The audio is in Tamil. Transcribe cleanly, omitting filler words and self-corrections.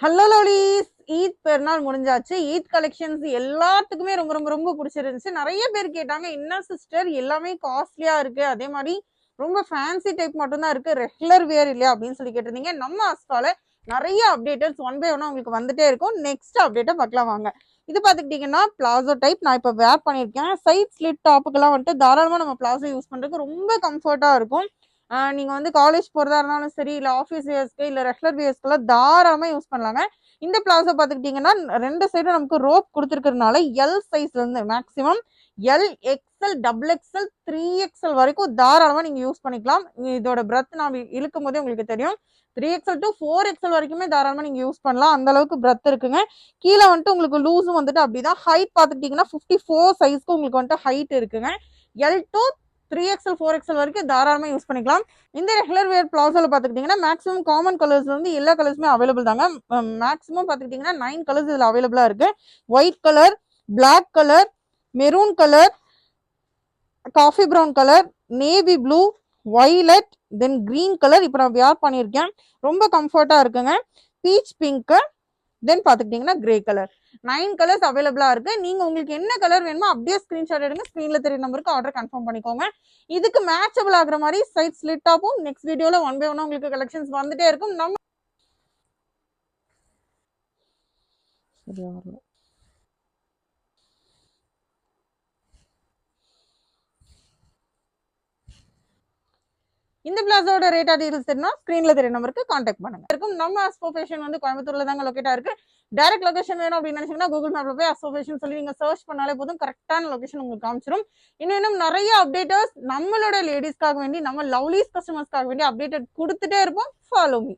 ஹலோ லோலீஸ், ஈத் பெருநாள் முடிஞ்சாச்சு. ஈத் கலெக்ஷன்ஸ் எல்லாத்துக்குமே ரொம்ப ரொம்ப ரொம்ப பிடிச்சிருந்துச்சு. நிறைய பேர் கேட்டாங்க, என்ன சிஸ்டர் எல்லாமே காஸ்ட்லியா இருக்கு, அதே மாதிரி ரொம்ப ஃபேன்சி டைப் மட்டும் தான் இருக்கு, ரெகுலர் வேர் இல்லையா அப்படின்னு சொல்லி கேட்டிருந்தீங்க. நம்ம அஸ்கால நிறைய அப்டேட்டர்ஸ் ஒன் பை ஒன்னா உங்களுக்கு வந்துட்டே இருக்கும். நெக்ஸ்ட் அப்டேட்டை பார்க்கலாம் வாங்க. இது பார்த்துக்கிட்டிங்கன்னா பிளாசோ டைப் நான் இப்போ வேர் பண்ணியிருக்கேன். சைட் ஸ்லிட் டாப்புக்கெல்லாம் வந்துட்டு தாராளமாக நம்ம பிளாசோ யூஸ் பண்ணுறதுக்கு ரொம்ப கம்ஃபர்ட்டாக இருக்கும். நீங்கள் வந்து காலேஜ் போகிறதா இருந்தாலும் சரி, இல்லை ஆஃபீஸ் வேர்ஸ்க்கு, இல்லை ரெகுலர் வேர்ஸ்க்குலாம் தாராளமாக யூஸ் பண்ணலாங்க. இந்த பிளாசோ பார்த்துக்கிட்டிங்கன்னா ரெண்டு சைடும் நமக்கு ரோப் கொடுத்துருக்கிறதுனால எல் சைஸ்லேருந்து maximum L, XL, double XL, 3XL வரைக்கும் தாராளமாக நீங்கள் யூஸ் பண்ணிக்கலாம். இதோட பிரெத் நான் இழுக்கும் போதே உங்களுக்கு தெரியும். 3XL to 4XL வரைக்குமே தாராளமாக நீங்கள் யூஸ் பண்ணலாம். அந்த அளவுக்கு பிரெத் இருக்குங்க. கீழே வந்துட்டு உங்களுக்கு லூஸும் வந்துட்டு அப்படிதான். ஹைட் பார்த்துக்கிட்டிங்கன்னா 54 சைஸ்க்கு உங்களுக்கு வந்துட்டு ஹைட் இருக்குங்க. எல் to 3XL 4XL வரைக்கும் தாராளமாக யூஸ் பண்ணிக்கலாம். இந்த ரெகுலர் வேர் பிளாசோவில் பார்த்துக்கிட்டிங்கன்னா மேக்ஸிமம் காமன் கலர்ஸ் வந்து எல்லா கலர்ஸுமே அவைலபிள் தாங்க. மேக்ஸிமம் பார்த்துக்கிட்டிங்கன்னா 9 கலர்ஸ் இதில் அவைலபிளாக இருக்குது. White colour, black colour, maroon colour, coffee brown colour, navy blue, violet, then green colour இப்போ நான் வியர் பண்ணியிருக்கேன். ரொம்ப கம்ஃபர்ட்டாக இருக்குங்க. பீச் பிங்க்கு, தென் பார்த்துக்கிட்டிங்கன்னா கிரே கலர். 9 கலர்ஸ் அவைலபிளாக இருக்குது. நீங்கள் உங்களுக்கு என்ன கலர் வேணுமோ அப்படியே ஸ்க்ரீன்ஷாட் எடுங்க. ஸ்க்ரீனில் தெரிய நம்பருக்கு ஆர்டர் கன்ஃபார்ம் பண்ணிக்கோங்க. இதுக்கு மேட்சபிள் ஆகிற மாதிரி சைட் ஸ்லிட் டாப்பும் நெக்ஸ்ட் வீடியோவில் ஒன் பை ஒன்னாக உங்களுக்கு கலெக்ஷன்ஸ் வந்துட்டே இருக்கும். நம்ம இந்த பிளாஸோட ரேட்டா டீடைல்ஸ் தெரியுமா ஸ்க்ரீன்ல தெரிய நம்பருக்கு கான்டாக்ட் பண்ணுங்க. இருக்கும் நம்ம அஸ்போ ஃபேஷன் வந்து கோயம்புத்தூர்ல தாங்க லொகேட்டா இருக்கு. டைரக்ட் லொகேஷன் வேணும் அப்படின்னு நினைச்சீங்கன்னா கூகுள் மேப்ல போய் அஸ்போ ஃபேஷன் சொல்லி நீங்க சர்ச் பண்ணாலே போதும், கரெக்டான லொகேஷன் உங்களுக்கு காமிச்சிடும். இன்னும் நிறைய அப்டேட்டர்ஸ் நம்மளோட லேடிஸ்க்காக வேண்டி, நம்ம லவ்லீஸ் கஸ்டமர்ஸ்க்காக வேண்டி அப்டேட்டட் கொடுத்துட்டே இருப்போம். Follow me.